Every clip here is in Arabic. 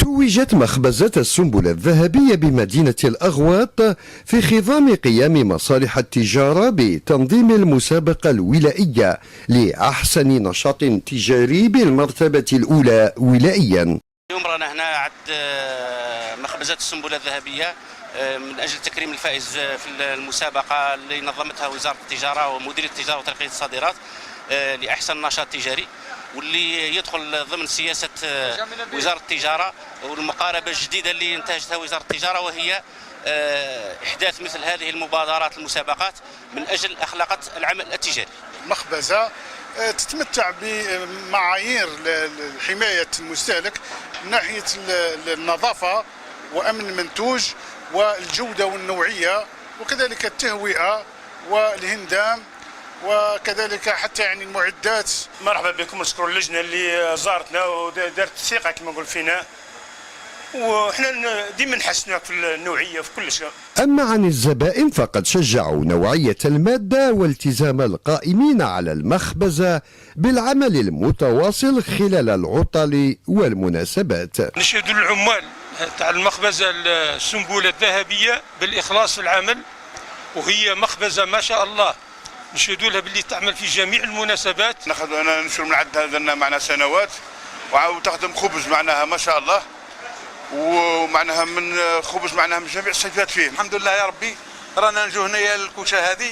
توجت مخبزة السنبلة الذهبية بمدينة الأغواط في خضام قيام مصالح التجارة بتنظيم المسابقة الولائية لأحسن نشاط تجاري بالمرتبة الأولى ولائيا. اليوم رانا هنا عند مخبزة السنبلة الذهبية من أجل تكريم الفائز في المسابقة اللي نظمتها وزارة التجارة ومديرية التجارة وترقية الصادرات لأحسن نشاط تجاري، واللي يدخل ضمن سياسة وزارة التجارة والمقاربة الجديدة اللي انتهجتها وزارة التجارة، وهي إحداث مثل هذه المبادرات المسابقات من أجل أخلاقة العمل التجاري. المخبزة تتمتع بمعايير حماية المستهلك من ناحية النظافة وأمن المنتوج والجودة والنوعية، وكذلك التهوئة والهندام، وكذلك حتى يعني المعدات. مرحبا بكم، نشكر اللجنه اللي زارتنا ودارت الثقه كما نقول فينا، وحنا ديما نحسنوا في النوعيه في كل شيء. أما عن الزبائن فقد شجعوا نوعية المادة والتزام القائمين على المخبزة بالعمل المتواصل خلال العطل والمناسبات. نشهد العمال تاع المخبزة السنبلة الذهبية بالإخلاص في العمل، وهي مخبزة ما شاء الله نشهدوا لها باللي تعمل في جميع المناسبات. انا نشوف من عندها درنا معنا سنوات، وعاود تخدم خبز معناها ما شاء الله، ومعناها من خبز معناها من جميع الصيفات فيه. الحمد لله يا ربي، رانا نجوا هنايا الكوشه هذه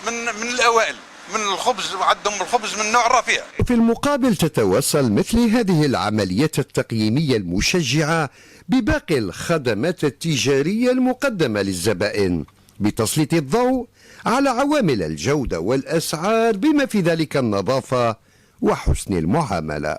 من الاوائل، من الخبز وعندهم الخبز من نوع رفيع. في المقابل تتواصل مثل هذه العمليات التقييمية المشجعة بباقي الخدمات التجارية المقدمة للزبائن بتسليط الضوء على عوامل الجودة والأسعار بما في ذلك النظافة وحسن المعاملة.